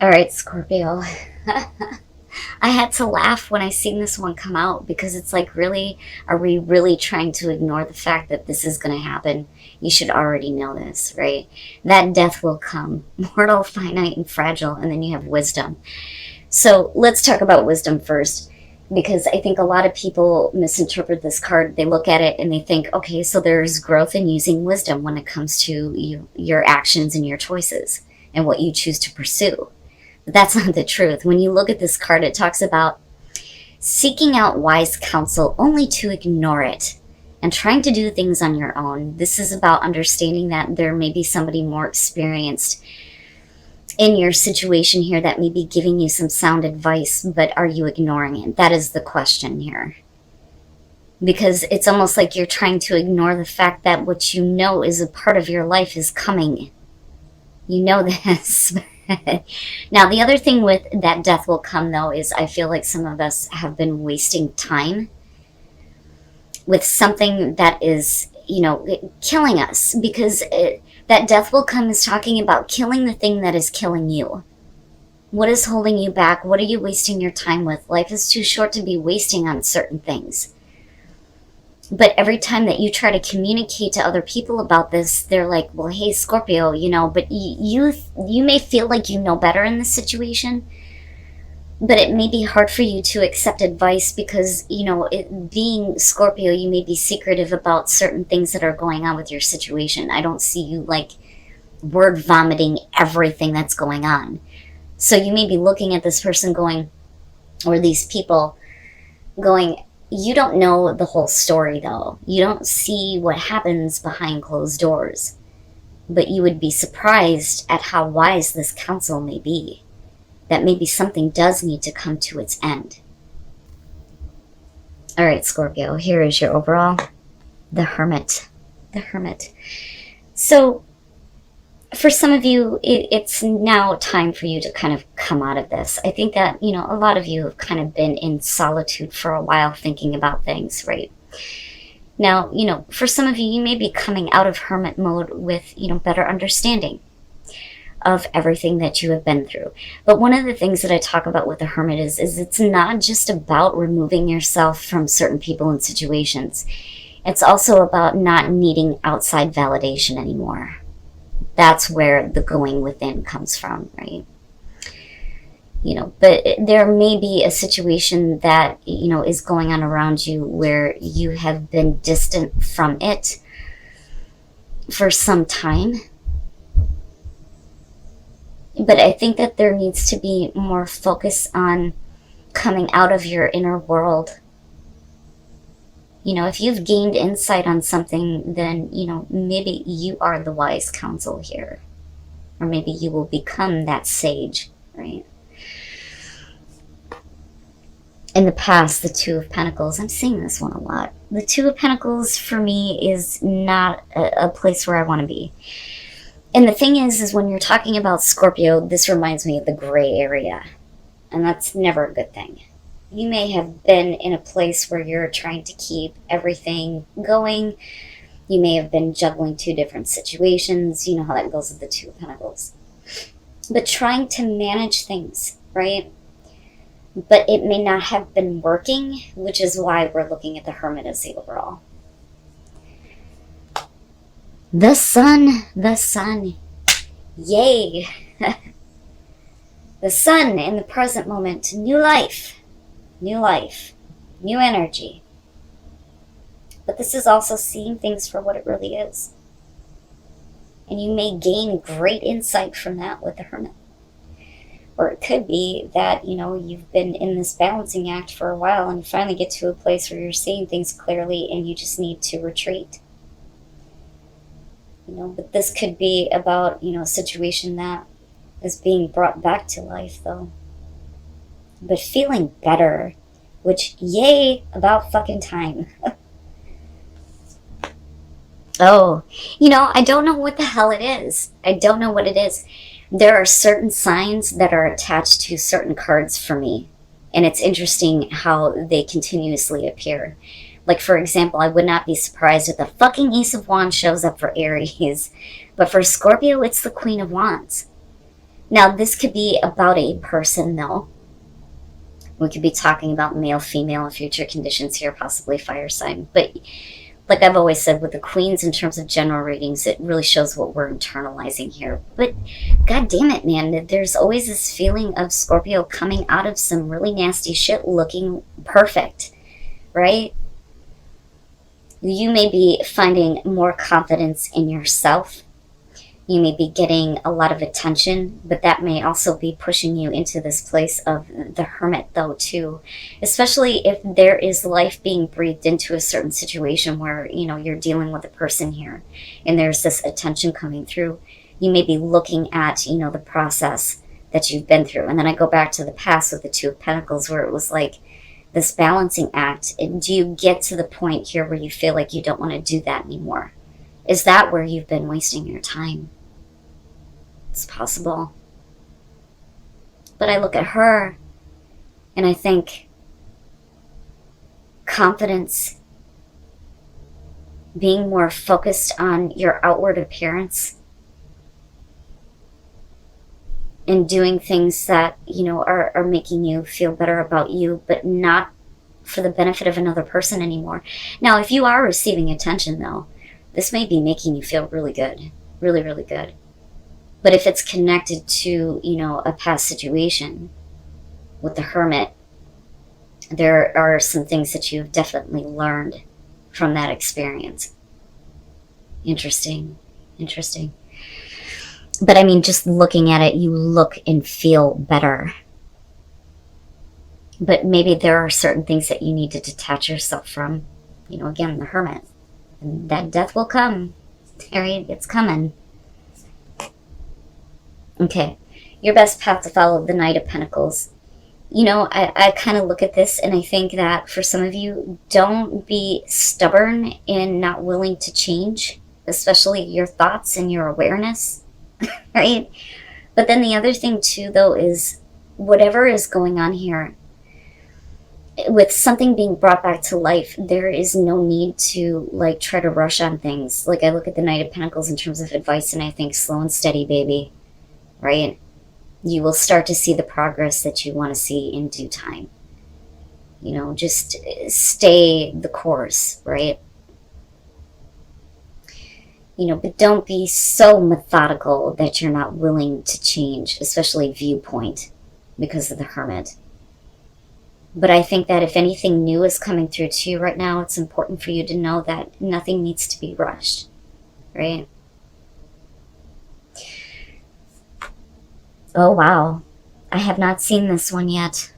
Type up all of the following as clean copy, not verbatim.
All right, Scorpio. I had to laugh when I seen this one come out because it's like, really, are we really trying to ignore the fact that this is going to happen? You should already know this, right? That death will come, mortal, finite, and fragile, and then you have wisdom. So let's talk about wisdom first, because I think a lot of people misinterpret this card. They look at it and they think, okay, so there's growth in using wisdom when it comes to your actions and your choices and what you choose to pursue. But that's not the truth. When you look at this card, it talks about seeking out wise counsel only to ignore it and trying to do things on your own. This is about understanding that there may be somebody more experienced in your situation here that may be giving you some sound advice, but are you ignoring it? That is the question here. Because it's almost like you're trying to ignore the fact that what you know is a part of your life is coming. You know this. Now, the other thing with that death will come, though, is I feel like some of us have been wasting time with something that is, killing us. Because that death will come is talking about killing the thing that is killing you. What is holding you back? What are you wasting your time with? Life is too short to be wasting on certain things. But every time that you try to communicate to other people about this, they're like, well, hey, Scorpio, but you may feel like you know better in this situation, but it may be hard for you to accept advice because, being Scorpio, you may be secretive about certain things that are going on with your situation. I don't see you like word vomiting everything that's going on. So you may be looking at this person going, or these people going, you don't know the whole story, though. You don't see what happens behind closed doors. But you would be surprised at how wise this counsel may be. That maybe something does need to come to its end. All right, Scorpio, here is your overall. The Hermit. The Hermit. So, for some of you, it's now time for you to kind of come out of this. I think that, a lot of you have kind of been in solitude for a while thinking about things, right? Now, for some of you, you may be coming out of hermit mode with, better understanding of everything that you have been through. But one of the things that I talk about with the Hermit is it's not just about removing yourself from certain people and situations. It's also about not needing outside validation anymore. That's where the going within comes from, right? But there may be a situation that, is going on around you where you have been distant from it for some time. But I think that there needs to be more focus on coming out of your inner world. If you've gained insight on something, then, maybe you are the wise counsel here. Or maybe you will become that sage, right? In the past, the Two of Pentacles, I'm seeing this one a lot. The Two of Pentacles, for me, is not a place where I want to be. And the thing is when you're talking about Scorpio, this reminds me of the gray area. And that's never a good thing. You may have been in a place where you're trying to keep everything going. You may have been juggling two different situations. You know how that goes with the Two of Pentacles. But trying to manage things, right? But it may not have been working, which is why we're looking at the Hermit as the overall. The Sun, the Sun. Yay! The Sun in the present moment. New life. New life, new energy. But this is also seeing things for what it really is. And you may gain great insight from that with the Hermit. Or it could be that, you've been in this balancing act for a while and you finally get to a place where you're seeing things clearly and you just need to retreat. But this could be about, a situation that is being brought back to life, though. But feeling better, which, yay, about fucking time. Oh, I don't know what the hell it is. I don't know what it is. There are certain signs that are attached to certain cards for me. And it's interesting how they continuously appear. Like, for example, I would not be surprised if the fucking Ace of Wands shows up for Aries. But for Scorpio, it's the Queen of Wands. Now, this could be about a person, though. We could be talking about male, female, and future conditions here, possibly fire sign. But like I've always said with the queens, in terms of general readings, it really shows what we're internalizing here. But god damn it, man, there's always this feeling of Scorpio coming out of some really nasty shit looking perfect, right? You may be finding more confidence in yourself. You may be getting a lot of attention, but that may also be pushing you into this place of the hermit, though, too. Especially if there is life being breathed into a certain situation where, you know, you're dealing with a person here and there's this attention coming through. You may be looking at, you know, the process that you've been through. And then I go back to the past with the Two of Pentacles, where it was like this balancing act. And do you get to the point here where you feel like you don't want to do that anymore? Is that where you've been wasting your time? It's possible. But I look at her and I think confidence, being more focused on your outward appearance, and doing things that, you know, are making you feel better about you, but not for the benefit of another person anymore. Now, if you are receiving attention, though, this may be making you feel really good. Really, really good. But if it's connected to, you know, a past situation with the hermit, there are some things that you've definitely learned from that experience. Interesting. Interesting. But I mean, just looking at it, you look and feel better. But maybe there are certain things that you need to detach yourself from. You know, again, the hermit. And that death will come. Right? It's coming. Okay, your best path to follow, the Knight of Pentacles. You know, I kind of look at this and I think that for some of you, don't be stubborn and not willing to change, especially your thoughts and your awareness, right? But then the other thing too, though, is whatever is going on here, with something being brought back to life, there is no need to like try to rush on things. Like I look at the Knight of Pentacles in terms of advice and I think slow and steady, baby. Right? You will start to see the progress that you want to see in due time. You know, just stay the course, right? You know, but don't be so methodical that you're not willing to change, especially viewpoint, because of the hermit. But I think that if anything new is coming through to you right now, it's important for you to know that nothing needs to be rushed, right? Oh, wow. I have not seen this one yet.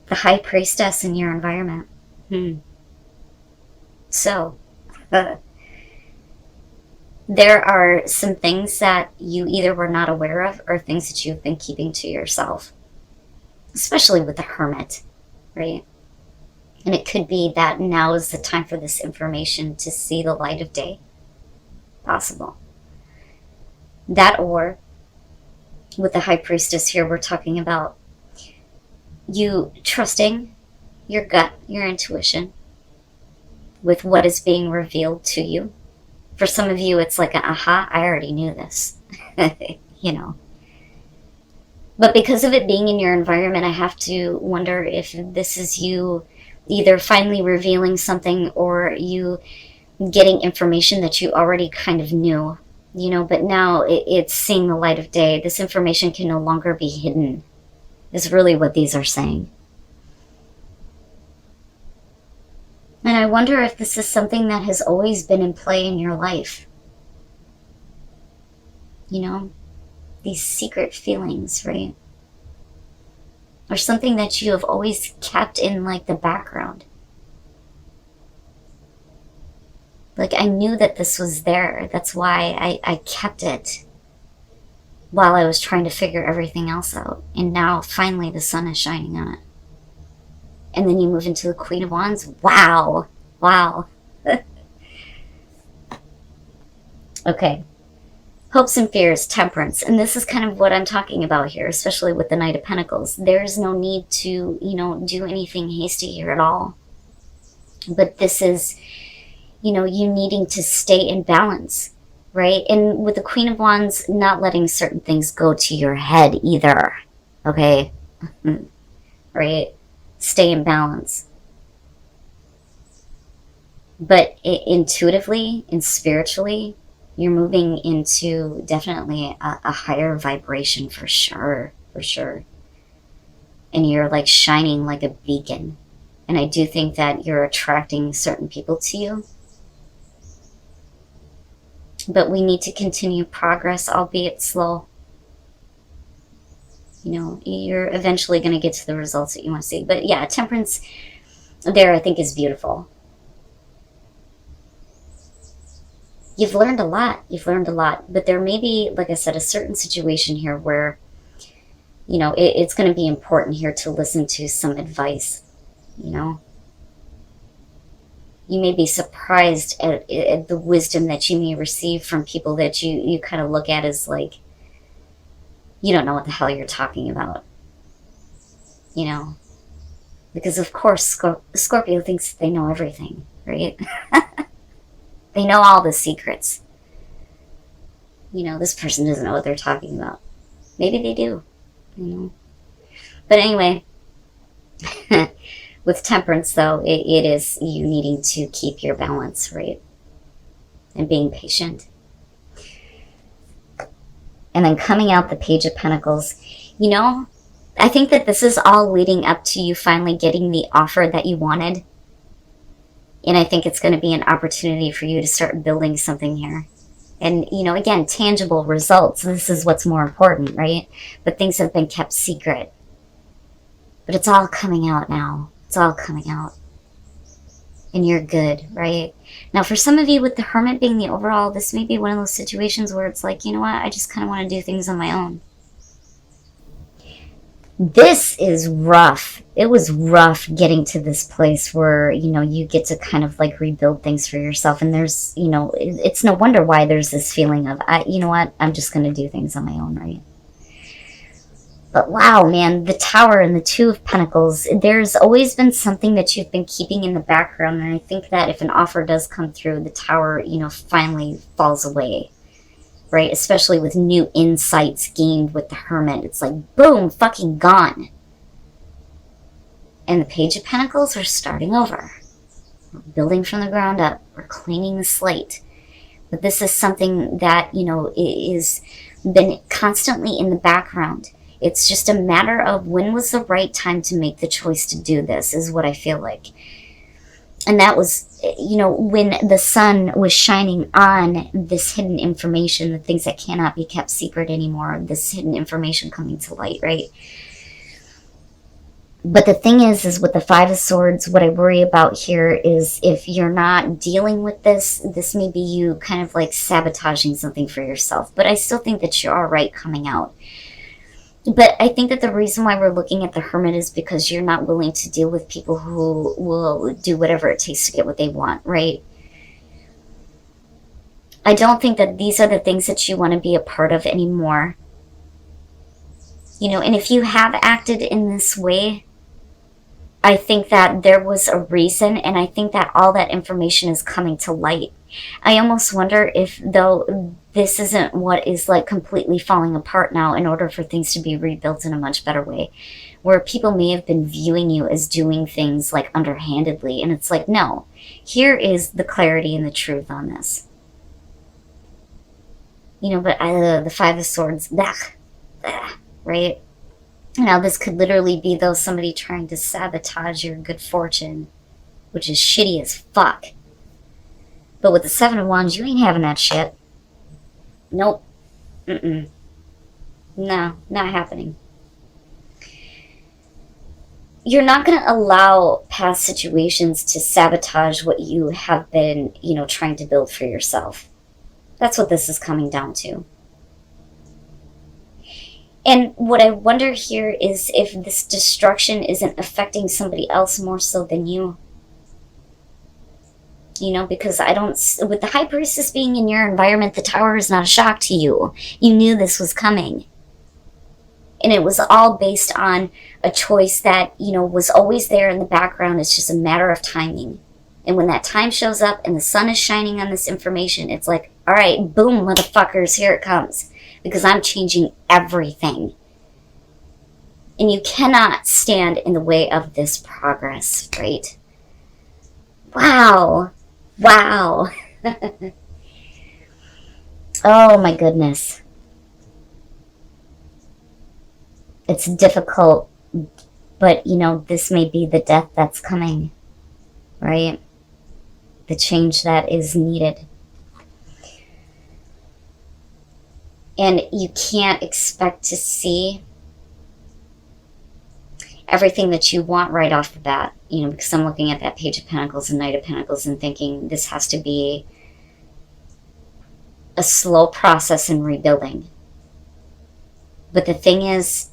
The High Priestess in your environment. So, there are some things that you either were not aware of or things that you've been keeping to yourself. Especially with the hermit, right? And it could be that now is the time for this information to see the light of day. Possible. That, or with the High Priestess here, we're talking about you trusting your gut, your intuition, with what is being revealed to you. For some of you, it's like, aha, I already knew this, you know. But because of it being in your environment, I have to wonder if this is you either finally revealing something or you getting information that you already kind of knew. You know, but now it's seeing the light of day. This information can no longer be hidden, is really what these are saying. And I wonder if this is something that has always been in play in your life. You know, these secret feelings, right? Or something that you have always kept in like the background. Like, I knew that this was there. That's why I kept it while I was trying to figure everything else out. And now, finally, the sun is shining on it. And then you move into the Queen of Wands. Wow. Wow. Okay. Hopes and fears, temperance. And this is kind of what I'm talking about here, especially with the Knight of Pentacles. There's no need to, you know, do anything hasty here at all. But this is, you know, you needing to stay in balance. right? And with the Queen of Wands, not letting certain things go to your head either, okay? Right? Stay in balance. But intuitively and spiritually, you're moving into definitely a higher vibration for sure, for sure. And you're like shining like a beacon. And I do think that you're attracting certain people to you. But we need to continue progress, albeit slow. You know, you're eventually going to get to the results that you want to see. But yeah, temperance there I think is beautiful. You've learned a lot. You've learned a lot. But there may be, like I said, a certain situation here where, you know, it's going to be important here to listen to some advice, you know. You may be surprised at the wisdom that you may receive from people that you kind of look at as like, you don't know what the hell you're talking about, you know. Because of course Scorpio thinks they know everything, right? They know all the secrets. You know, this person doesn't know what they're talking about. Maybe they do, you know. But anyway, with temperance, though, it is you needing to keep your balance, right? And being patient. And then coming out the Page of Pentacles, you know, I think that this is all leading up to you finally getting the offer that you wanted. And I think it's going to be an opportunity for you to start building something here. And, you know, again, tangible results. This is what's more important, right? But things have been kept secret. But it's all coming out now. It's all coming out. And you're good, right? Now, for some of you, with the Hermit being the overall, this may be one of those situations where it's like, you know what? I just kind of want to do things on my own. This is rough. It was rough getting to this place where, you know, you get to kind of like rebuild things for yourself. And there's, you know, it's no wonder why there's this feeling of, you know what, I'm just going to do things on my own, right? But wow, man, the Tower and the Two of Pentacles, there's always been something that you've been keeping in the background. And I think that if an offer does come through, the Tower, you know, finally falls away. Right? Especially with new insights gained with the Hermit. It's like, boom, fucking gone. And the Page of Pentacles are starting over. We're building from the ground up. We're cleaning the slate. But this is something that, you know, is been constantly in the background. It's just a matter of when was the right time to make the choice to do this, is what I feel like. And that was, you know, when the sun was shining on this hidden information, the things that cannot be kept secret anymore, this hidden information coming to light, right? But the thing is with the Five of Swords, what I worry about here is if you're not dealing with this, this may be you kind of like sabotaging something for yourself. But I still think that you're all right coming out. But I think that the reason why we're looking at the Hermit is because you're not willing to deal with people who will do whatever it takes to get what they want, right? I don't think that these are the things that you want to be a part of anymore. You know, and if you have acted in this way, I think that there was a reason, and I think that all that information is coming to light. I almost wonder if, though, this isn't what is like completely falling apart now in order for things to be rebuilt in a much better way, where people may have been viewing you as doing things like underhandedly, and it's like, no, here is the clarity and the truth on this. You know, but the Five of Swords, right? Now, this could literally be, though, somebody trying to sabotage your good fortune, which is shitty as fuck. But with the Seven of Wands, you ain't having that shit. Nope. No, not happening. You're not going to allow past situations to sabotage what you have been, you know, trying to build for yourself. That's what this is coming down to. And what I wonder here is if this destruction isn't affecting somebody else more so than you. You know, because I don't, with the High Priestess being in your environment, the Tower is not a shock to you. You knew this was coming. And it was all based on a choice that, you know, was always there in the background. It's just a matter of timing. And when that time shows up and the sun is shining on this information, it's like, All right, boom, motherfuckers, here it comes. Because I'm changing everything. And you cannot stand in the way of this progress, right? Wow. Wow. Oh my goodness. It's difficult, but you know, this may be the death that's coming, right? The change that is needed. And you can't expect to see everything that you want right off the bat, you know, because I'm looking at that Page of Pentacles and Knight of Pentacles and thinking this has to be a slow process in rebuilding. But the thing is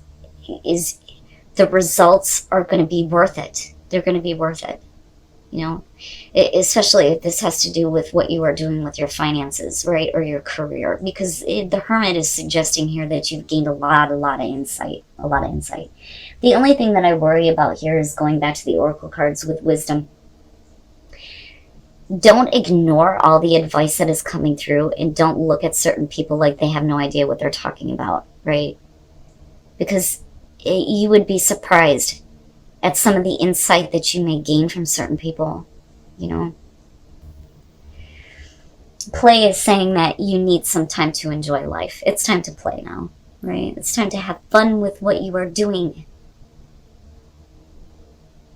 the results are going to be worth it. They're going to be worth it. You know, especially if this has to do with what you are doing with your finances, right? Or your career. Because the Hermit is suggesting here that you've gained a lot of insight. A lot of insight. The only thing that I worry about here is going back to the Oracle cards with wisdom. Don't ignore all the advice that is coming through, and don't look at certain people like they have no idea what they're talking about, right? Because you would be surprised at some of the insight that you may gain from certain people, you know. Play is saying that you need some time to enjoy life. It's time to play now, right? It's time to have fun with what you are doing.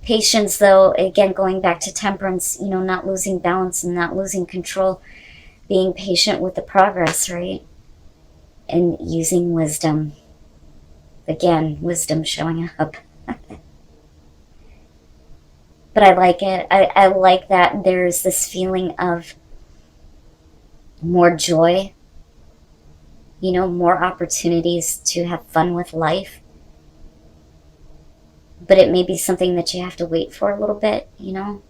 Patience, though, again, going back to Temperance, you know, not losing balance and not losing control. Being patient with the progress, right? And using wisdom. Again, wisdom showing up. But I like it. I like that there's this feeling of more joy, you know, more opportunities to have fun with life. But it may be something that you have to wait for a little bit, you know.